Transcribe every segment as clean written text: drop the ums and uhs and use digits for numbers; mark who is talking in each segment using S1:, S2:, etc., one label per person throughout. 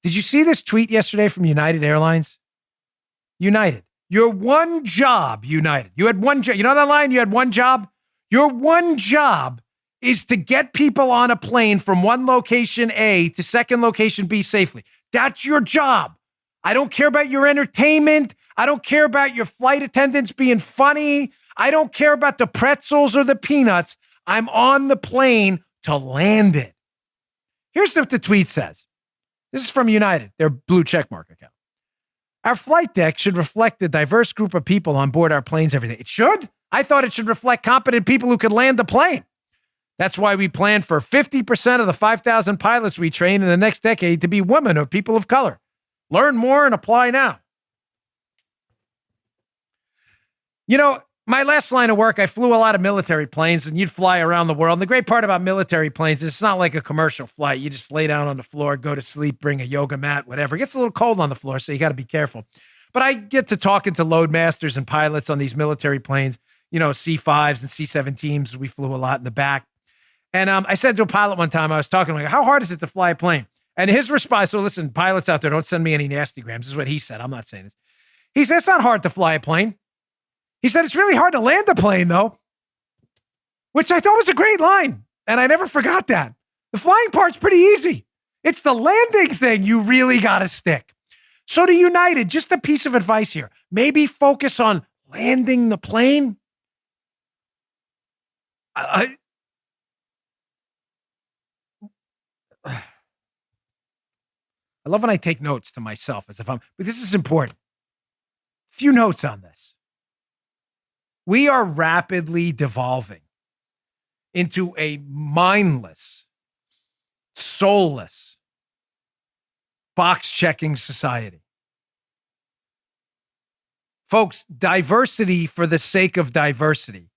S1: Did you see this tweet yesterday from United Airlines? United. Your one job, United. You had one job. You know that line? You had one job? Your one job is to get people on a plane from one location A to second location B safely. That's your job. I don't care about your entertainment. I don't care about your flight attendants being funny. I don't care about the pretzels or the peanuts. I'm on the plane to land it. Here's what the tweet says. This is from United, their blue checkmark account. Our flight deck should reflect the diverse group of people on board our planes every day. It should? I thought it should reflect competent people who could land the plane. That's why we plan for 50% of the 5,000 pilots we train in the next decade to be women or people of color. Learn more and apply now. You know, my last line of work, I flew a lot of military planes, and you'd fly around the world. And the great part about military planes is it's not like a commercial flight. You just lay down on the floor, go to sleep, bring a yoga mat, whatever. It gets a little cold on the floor, so you got to be careful. But I get to talking to load masters and pilots on these military planes, you know, C-5s and C-17s. We flew a lot in the back. And I said to a pilot one time, I was talking, like, how hard is it to fly a plane? And his response, so listen, pilots out there, don't send me any nasty grams. This is what he said. I'm not saying this. He said, it's not hard to fly a plane. He said, it's really hard to land a plane, though, which I thought was a great line. And I never forgot that. The flying part's pretty easy. It's the landing thing you really got to stick. So to United, just a piece of advice here. Maybe focus on landing the plane. I love when I take notes to myself as if but this is important. Few notes on this. We are rapidly devolving into a mindless, soulless, box-checking society. Folks, diversity for the sake of diversity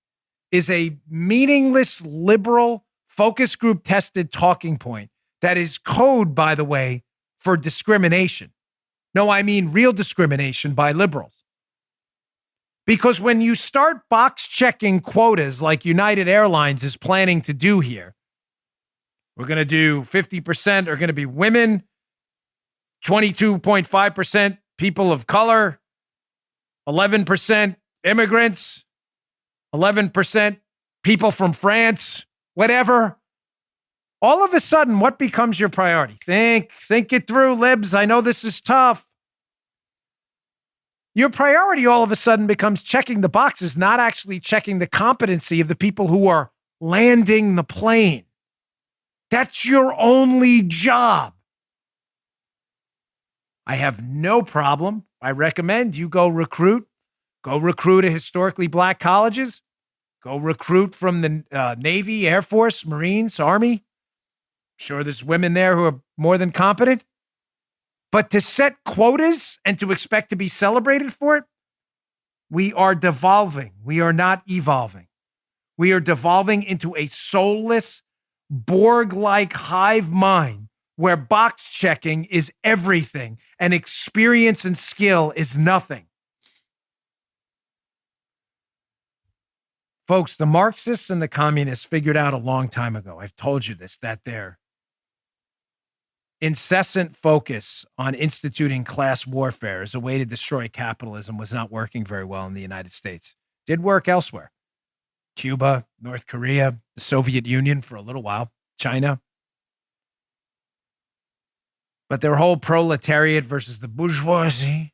S1: is a meaningless, liberal, focus group tested talking point that is code, by the way, for discrimination. No, I mean real discrimination by liberals. Because when you start box checking quotas like United Airlines is planning to do here, we're going to do 50% are going to be women, 22.5% people of color, 11% immigrants, 11% people from France, whatever. All of a sudden, what becomes your priority? Think it through, libs. I know this is tough. Your priority all of a sudden becomes checking the boxes, not actually checking the competency of the people who are landing the plane. That's your only job. I have no problem. I recommend you go recruit. Go recruit at historically black colleges. Go recruit from the Navy, Air Force, Marines, Army. Sure, there's women there who are more than competent. But to set quotas and to expect to be celebrated for it, we are devolving. We are not evolving. We are devolving into a soulless, Borg-like hive mind where box checking is everything and experience and skill is nothing. Folks, the Marxists and the communists figured out a long time ago, I've told you this, that their incessant focus on instituting class warfare as a way to destroy capitalism was not working very well in the United States. Did work elsewhere. Cuba, North Korea, the Soviet Union for a little while, China. But their whole proletariat versus the bourgeoisie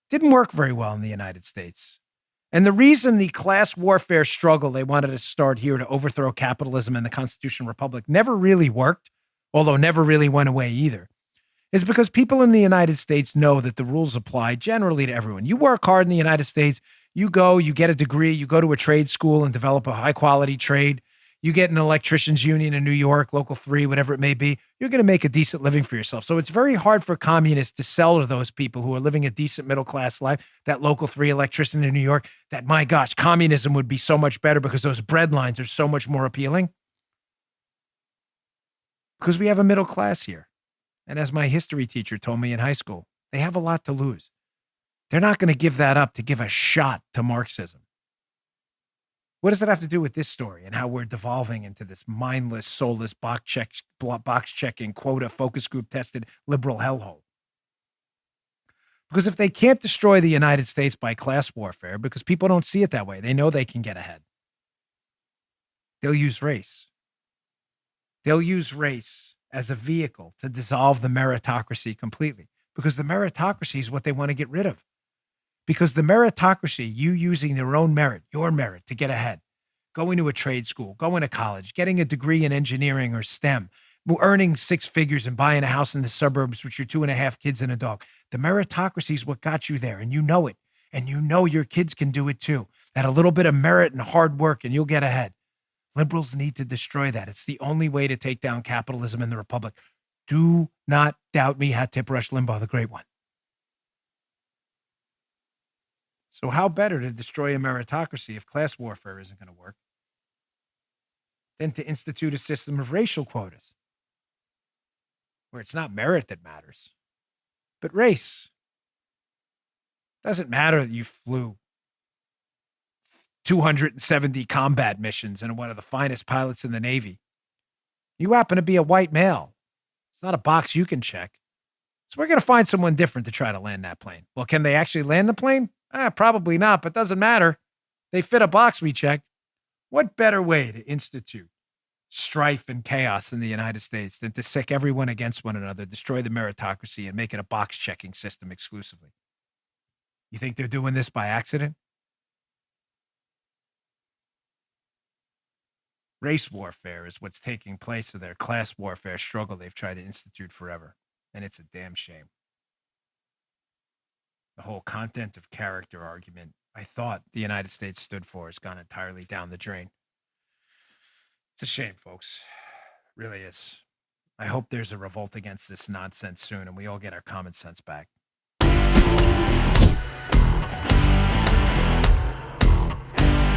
S1: didn't work very well in the United States. And the reason the class warfare struggle they wanted to start here to overthrow capitalism and the Constitutional Republic never really worked, although never really went away either, is because people in the United States know that the rules apply generally to everyone. You work hard in the United States, you go, you get a degree, you go to a trade school and develop a high-quality trade, you get an electrician's union in New York, Local 3, whatever it may be, you're going to make a decent living for yourself. So it's very hard for communists to sell to those people who are living a decent middle-class life, that Local 3 electrician in New York, that, my gosh, communism would be so much better because those bread lines are so much more appealing. Because we have a middle class here. And as my history teacher told me in high school, they have a lot to lose. They're not going to give that up to give a shot to Marxism. What does it have to do with this story and how we're devolving into this mindless, soulless, box checking, quota, focus group tested liberal hellhole? Because if they can't destroy the United States by class warfare, because people don't see it that way, they know they can get ahead. They'll use race. They'll use race as a vehicle to dissolve the meritocracy completely, because the meritocracy is what they want to get rid of. Because the meritocracy, you using their own merit, your merit to get ahead, going to a trade school, going to college, getting a degree in engineering or STEM, earning six figures and buying a house in the suburbs with your 2.5 kids and a dog. The meritocracy is what got you there, and you know it. And you know your kids can do it too. That a little bit of merit and hard work, and you'll get ahead. Liberals need to destroy that. It's the only way to take down capitalism in the republic. Do not doubt me, Hat Tip Rush Limbaugh, the great one. So how better to destroy a meritocracy if class warfare isn't going to work than to institute a system of racial quotas where it's not merit that matters, but race. Doesn't matter that you flew 270 combat missions and one of the finest pilots in the Navy. You happen to be a white male. It's not a box you can check. So we're going to find someone different to try to land that plane. Well, can they actually land the plane? Probably not, but doesn't matter. They fit a box we check. What better way to institute strife and chaos in the United States than to sick everyone against one another, destroy the meritocracy, and make it a box checking system exclusively? You think they're doing this by accident? Race warfare is what's taking place of their class warfare struggle they've tried to institute forever. And it's a damn shame. The whole content of character argument I thought the United States stood for has gone entirely down the drain. It's a shame, folks. It really is. I hope there's a revolt against this nonsense soon and we all get our common sense back.